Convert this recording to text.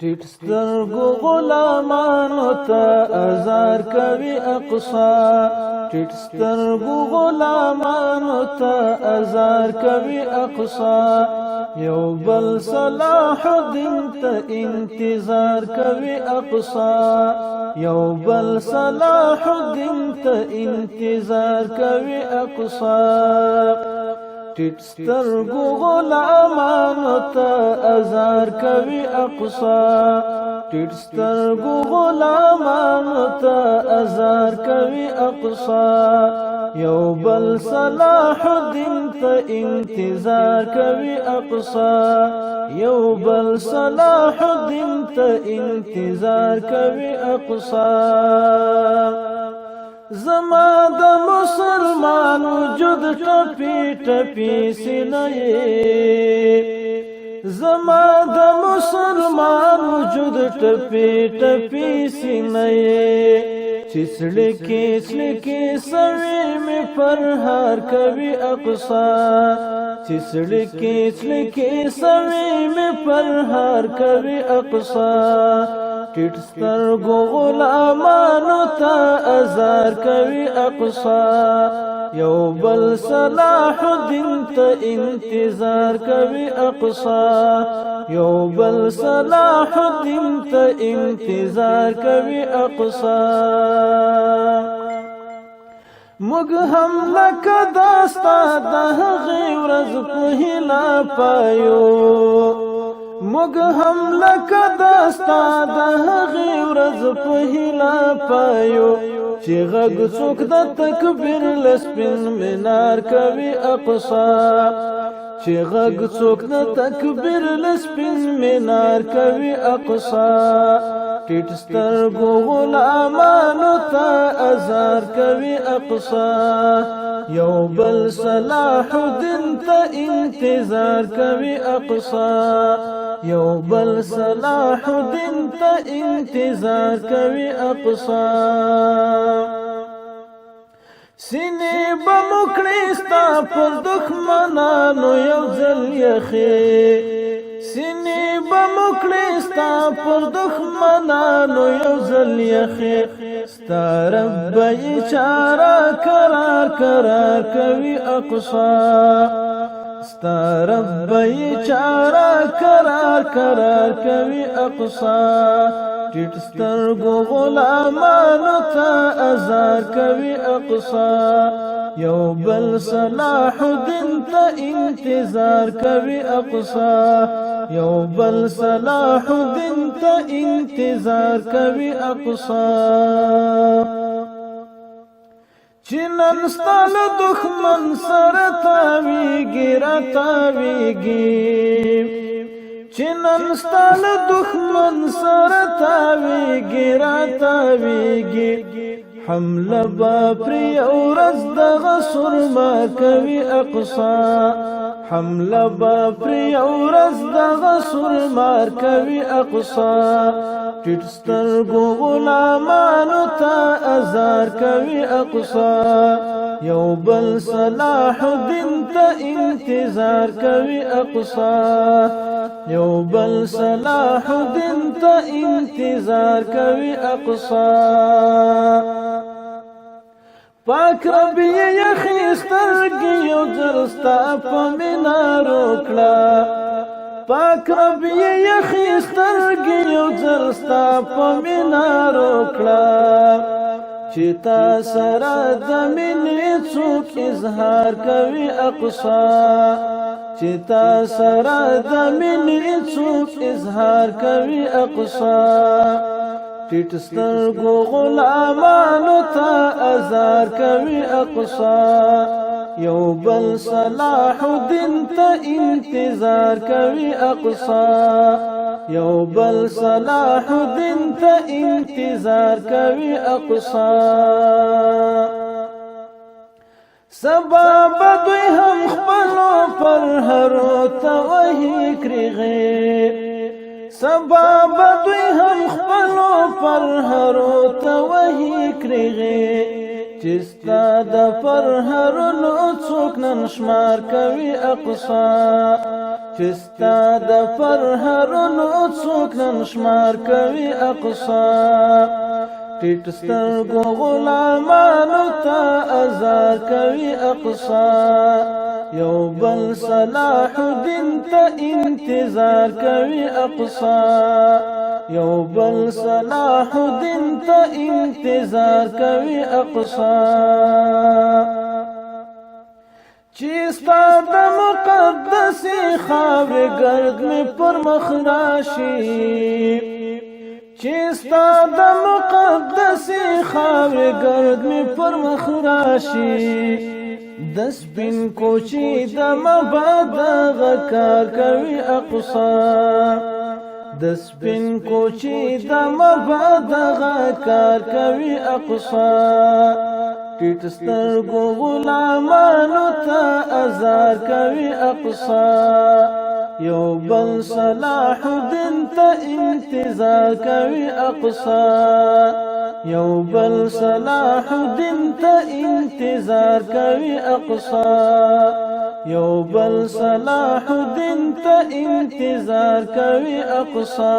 ټیټ سترګو غلامانو ته ازار کوي اقصا ټیټ سترګو غلامانو ته ازار کوي اقصا یو بل صلاح الدین ته انتظار کوي اقصا یو بل صلاح الدین ته انتظار کوي اقصا ټیټ سترګو غلامانو ته ازار کوي اقصا ټیټ سترګو غلامانو ته ازار کوي اقصا یو بل صلاح الدین ته انتظار کوي اقصا یو بل صلاح الدین ته انتظار کوي اقصا زما د مسلمان وجود ټپی ټپی سینې زما د مسلمان وجود ټپی ټپی سینې چسړکی سوي می فرهار کوي اقصا چسړکی سوي می فرهار کوي اقصا ټیټ سترګو غلامانو ته ازار کوي اقصا یو بل صلاح الدین ته انتظار کوي اقصا یو بل صلاح الدین ته انتظار کوي اقصا موږ هم لکه داستا د هغې ورځ په هیله پایو موږ هم لکه داستا د هغې ورځ په هیله پایو چې غږ څوک د تکبیر له سپین منار کوي اقصا چې غږ څوک د تکبیر له سپین منار کوي اقصا ټیټ سترګو غلامانو ته ازار کوي اقصا یو بل صلاح الدین ته انتظار کوي اقصا یو بل صلاح الدین ته انتظار کوي اقصا سینې به مو کړې ستا پر دښمنانو یو ځل یخې سینې به مو کړې ستا پر دښمنانو یو ځل یخې ستا رب به یې چاره کرار کوي اقصا ستا رب به یې چاره کرار کوي اقصا ټیټ سترګو غلامانو ته ازار کوي اقصا یو بل صلاح الدین ته انتظار کوي اقصا یو بل صلاح الدین ته انتظار کوي اقصا چې نن ستا له دښمن سره تاویږي راتاویږي چې نن ستا له دښمن سره تاویږي راتاویږي حمله به پرې یو ورځ دغه سرمه کوي اقصا حمله به پرې یو ورځ دغه سرمه کوي اقصا ټیټ سترګو غلامانو ته ازار کوي اقصا یو بل صلاح الدین ته انتظار کوي اقصا یو بل صلاح الدین ته انتظار کوي اقصا پاک رب یخی سترګې یو ځل ستا په مینارو کړه پاک رب یخی سترګې یو ځل ستا په مینارو کړه چې تا سره د مینې څوک اظهار کوي اقصا چې تا سره د مینې څوک اظهار کوي اقصا ټیټ سترګو غلامانو ته ازار کوي اقصا یو بل صلاح الدین ته انتظار کوي اقصا یو بل صلاح الدین ته انتظار کوي اقصا سبا به دوی هم خپلو پرهرو ته وهي کریغې سبا به دوی هم خپلو پرهرو ته وهي کریغې چې ستا د پرهرونو څوک نن شمار کوي اقصا چې ستا د پرهرونو څوک نن شمار کوي اقصا ټیټ سترګو غلامانو ته ازار کوي اقصا یو بل صلاح الدین ته انتظار کوي اقصا یو بل صلاح الدین ته انتظار کوي اقصا چې ستا د مقدسې خاورې ګرد مې پر مخ راشي چې ستا د مقدسې خاورې ګرد مې پر مخ راشي د سپین کوچي د مبادغه کار کوي اقصا د سپین کوچي د مبادغه کار کوي اقصا ټیټ سترګو غلامانو ته ازار کوي اقصا یو بل صلاح الدین ته انتظار کوي اقصا یو بل صلاح الدین ته انتظار کوي اقصا یو بل صلاح الدین ته انتظار کوي اقصا